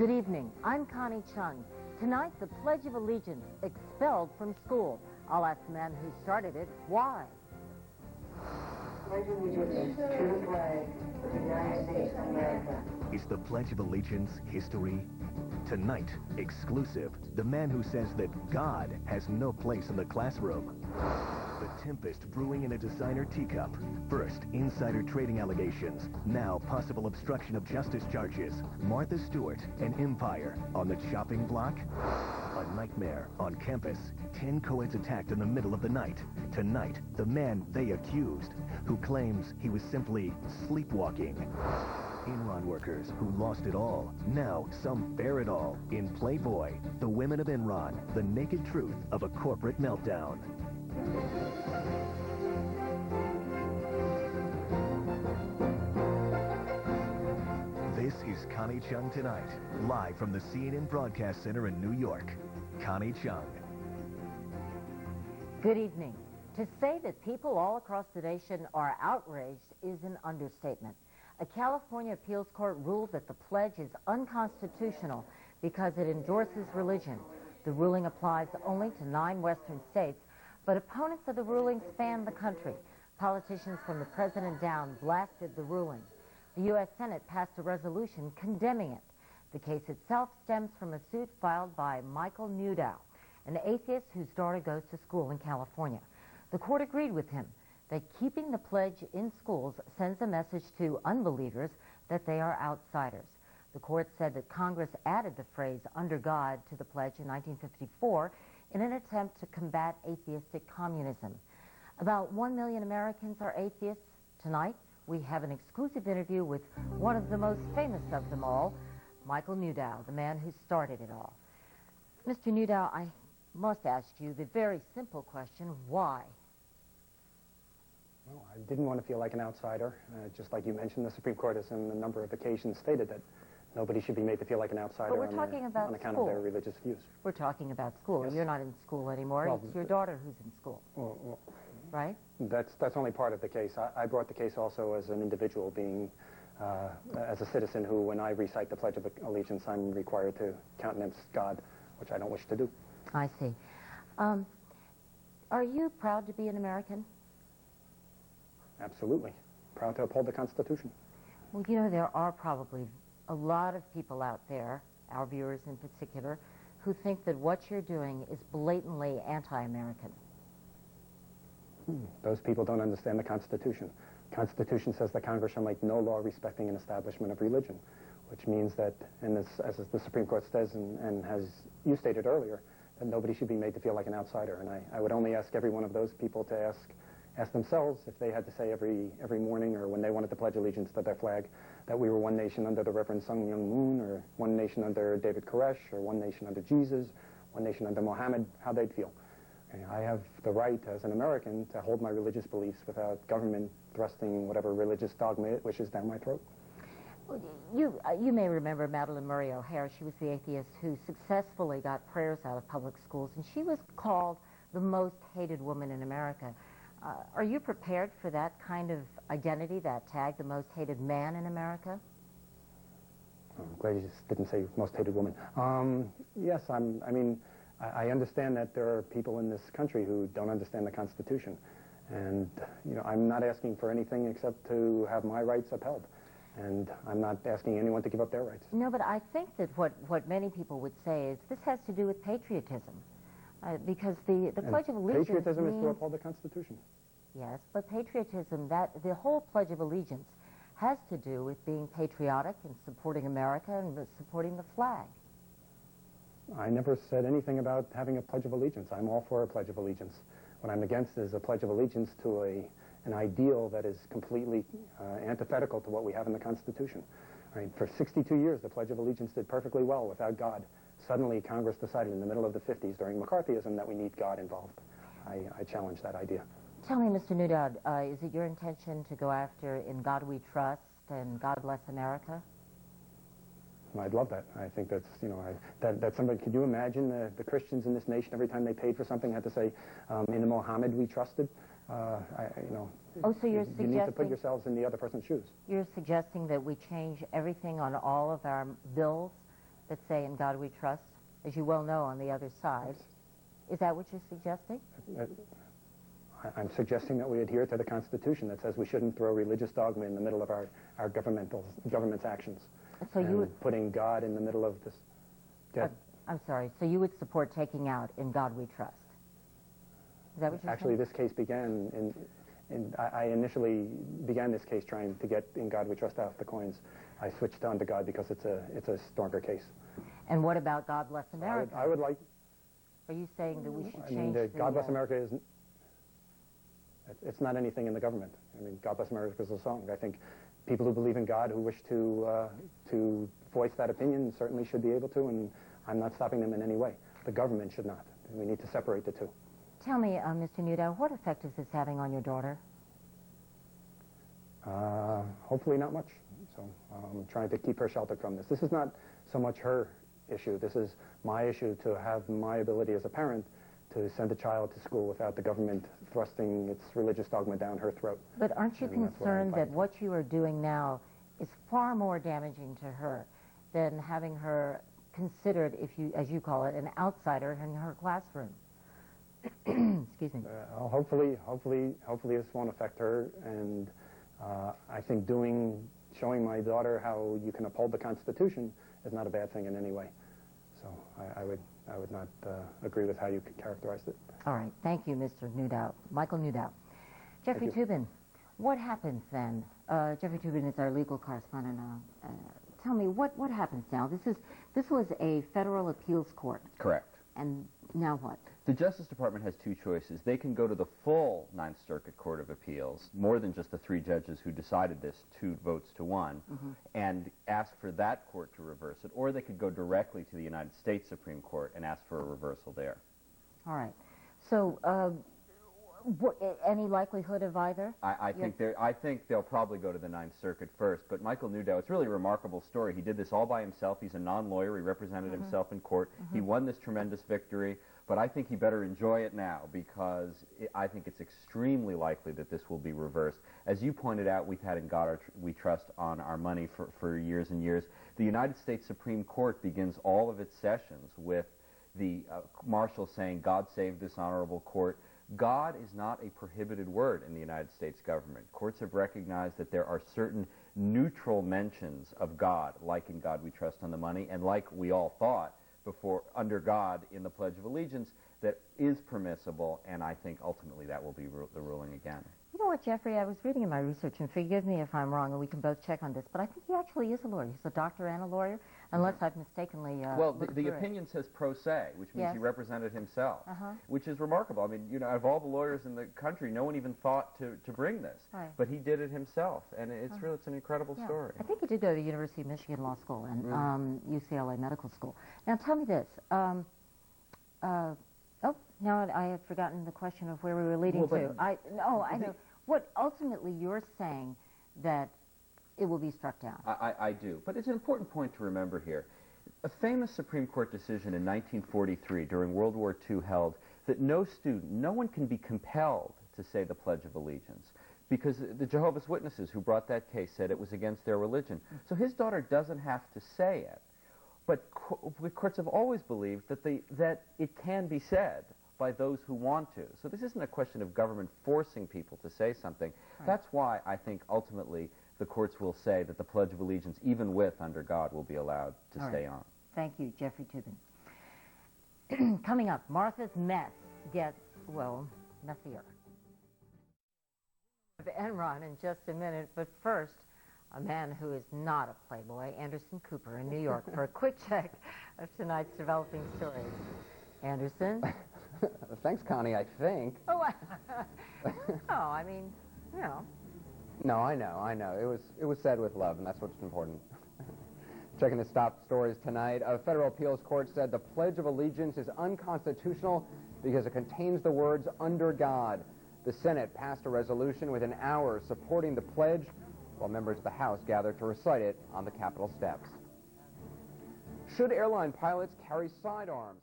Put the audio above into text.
Good evening. I'm Connie Chung. Tonight, the Pledge of Allegiance expelled from school. I'll ask the man who started it why. Pledge of Allegiance to the flag of the United States of America. Is the Pledge of Allegiance history? Tonight, exclusive, the man who says that God has no place in the classroom. The tempest brewing in a designer teacup. First, insider trading allegations. Now, possible obstruction of justice charges. Martha Stewart, an empire on the chopping block. A nightmare on campus. 10 co-eds attacked in the middle of the night. Tonight, the man they accused, who claims he was simply sleepwalking. Enron workers who lost it all. Now, some bear it all. In Playboy, the women of Enron, the naked truth of a corporate meltdown. This is Connie Chung Tonight, live from the CNN Broadcast Center in New York. Connie Chung. Good evening. To say that people all across the nation are outraged is an understatement. A California appeals court ruled that the pledge is unconstitutional because it endorses religion. The ruling applies only to 9 Western states, but opponents of the ruling span the country. Politicians from the president down blasted the ruling. The U.S. Senate passed a resolution condemning it. The case itself stems from a suit filed by Michael Newdow, an atheist whose daughter goes to school in California. The court agreed with him that keeping the pledge in schools sends a message to unbelievers that they are outsiders. The court said that Congress added the phrase "under God" to the pledge in 1954 in an attempt to combat atheistic communism. About 1 million Americans are atheists. Tonight, we have an exclusive interview with one of the most famous of them all, Michael Newdow, the man who started it all. Mr. Newdow, I must ask you the very simple question, why? Well, I didn't want to feel like an outsider. Just like you mentioned, the Supreme Court has on a number of occasions stated that nobody should be made to feel like an outsider on account of their religious views. We're talking about school. Yes. You're not in school anymore. Well, it's your daughter who's in school, right? That's only part of the case. I brought the case also as an individual, being as a citizen who, when I recite the Pledge of Allegiance, I'm required to countenance God, which I don't wish to do. I see. Are you proud to be an American? Absolutely. Proud to uphold the Constitution. Well, you know, there are probably a lot of people out there, our viewers in particular, who think that what you're doing is blatantly anti-American. Those people don't understand the Constitution. The Constitution says that Congress shall make no law respecting an establishment of religion, which means that, and as the Supreme Court says, and as you stated earlier, that nobody should be made to feel like an outsider. And I would only ask every one of those people to ask themselves if they had to say every morning or when they wanted to pledge allegiance to their flag that we were one nation under the Reverend Sun Myung Moon, or one nation under David Koresh, or one nation under Jesus, one nation under Mohammed, how they'd feel. Okay, I have the right as an American to hold my religious beliefs without government thrusting whatever religious dogma it wishes down my throat. Well, you may remember Madalyn Murray O'Hair. She was the atheist who successfully got prayers out of public schools, and she was called the most hated woman in America. Are you prepared for that kind of identity, that tag, the most hated man in America? I'm glad you just didn't say most hated woman. Yes, I understand that there are people in this country who don't understand the Constitution. And, you know, I'm not asking for anything except to have my rights upheld. And I'm not asking anyone to give up their rights. No, but I think that what many people would say is this has to do with patriotism. Because the Pledge of Allegiance patriotism means, is to uphold the Constitution. Yes, but patriotism, the whole Pledge of Allegiance has to do with being patriotic and supporting America and supporting the flag. I never said anything about having a Pledge of Allegiance. I'm all for a Pledge of Allegiance. What I'm against is a Pledge of Allegiance to an ideal that is completely antithetical to what we have in the Constitution. Right? For 62 years, the Pledge of Allegiance did perfectly well without God. Suddenly, Congress decided in the middle of the 50s, during McCarthyism, that we need God involved. I challenge that idea. Tell me, Mr. Newdow, is it your intention to go after In God We Trust and God Bless America? I'd love that. I think that's, you know, that somebody, could you imagine the Christians in this nation, every time they paid for something, had to say, in Mohammed we trusted? Oh, so you're suggesting... You need to put yourselves in the other person's shoes. You're suggesting that we change everything on all of our bills that say, "In God we trust," as you well know on the other side. Is that what you're suggesting? I'm suggesting that we adhere to the Constitution that says we shouldn't throw religious dogma in the middle of our government's actions. So you would, putting God in the middle of this. I'm sorry. So you would support taking out "In God we trust"? Is that what you're Actually, saying? this case began I initially began this case trying to get "In God we trust" off the coins. I switched on to God because it's a stronger case. And what about "God Bless America"? I would like. Are you saying that we should I change mean, the God Bless America is. It's not anything in the government. I mean, God Bless America is a song. I think people who believe in God, who wish to voice that opinion, certainly should be able to, and I'm not stopping them in any way. The government should not. We need to separate the two. Tell me, Mr. Newdow, what effect is this having on your daughter? Hopefully not much. So I'm trying to keep her sheltered from this. This is not so much her issue. This is my issue to have my ability as a parent to send a child to school without the government thrusting its religious dogma down her throat. But aren't you And that's what I'm concerned that fighting. what you are doing now is far more damaging to her than having her considered, if you, as you call it, an outsider in her classroom? Excuse me. Hopefully this won't affect her, and I think showing my daughter how you can uphold the Constitution is not a bad thing in any way. So I would not agree with how you characterized it. All right. Thank you, Mr. Newdow. Michael Newdow. Jeffrey Toobin, what happens then? Jeffrey Toobin is our legal correspondent. Tell me, what happens now? This was a federal appeals court. Correct. And now what? The Justice Department has two choices. They can go to the full Ninth Circuit Court of Appeals, more than just the three judges who decided this 2 votes to 1, and ask for that court to reverse it, or they could go directly to the United States Supreme Court and ask for a reversal there. All right. So, any likelihood of either? I think they'll probably go to the Ninth Circuit first, but Michael Newdow, it's really a remarkable story. He did this all by himself. He's a non-lawyer. He represented himself in court. He won this tremendous victory, but I think he better enjoy it now because I think it's extremely likely that this will be reversed. As you pointed out, we've had "In God We Trust" on our money for years and years. The United States Supreme Court begins all of its sessions with the marshal saying, "God save this honorable court." God is not a prohibited word in the United States government. Courts have recognized that there are certain neutral mentions of God, like "In God We Trust" on the money, and like we all thought before, "Under God" in the Pledge of Allegiance, that is permissible, and I think ultimately that will be the ruling again. You know what, Jeffrey, I was reading in my research, and forgive me if I'm wrong, and we can both check on this, but I think he actually is a lawyer. He's a doctor and a lawyer, unless I've mistakenly Well, looked the through it. opinion says pro se, which means Yes. he represented himself, Uh-huh. which is remarkable. I mean, you know, of all the lawyers in the country, no one even thought to bring this. Right. But he did it himself, and it's an incredible Yeah. story. I think he did go to the University of Michigan Law School and UCLA Medical School. Now, tell me this. Now I have forgotten the question of where we were leading to. I know. What ultimately you're saying that it will be struck down. I do. But it's an important point to remember here. A famous Supreme Court decision in 1943 during World War II held that no one can be compelled to say the Pledge of Allegiance, because the Jehovah's Witnesses who brought that case said it was against their religion. So his daughter doesn't have to say it. But courts have always believed that it can be said by those who want to. So this isn't a question of government forcing people to say something. Right. That's why I think ultimately the courts will say that the Pledge of Allegiance, even with "Under God," will be allowed to stay on. Thank you, Jeffrey Toobin. Coming up, Martha's mess gets, well, messier. Enron in just a minute, but first, a man who is not a playboy, Anderson Cooper in New York, for a quick check of tonight's developing stories. Anderson? Thanks, Connie, I think. Oh, I mean, you know. No, I know. It was said with love, and that's what's important. Checking the top stories tonight, a federal appeals court said the Pledge of Allegiance is unconstitutional because it contains the words "under God." The Senate passed a resolution within hours supporting the pledge, while members of the House gathered to recite it on the Capitol steps. Should airline pilots carry sidearms?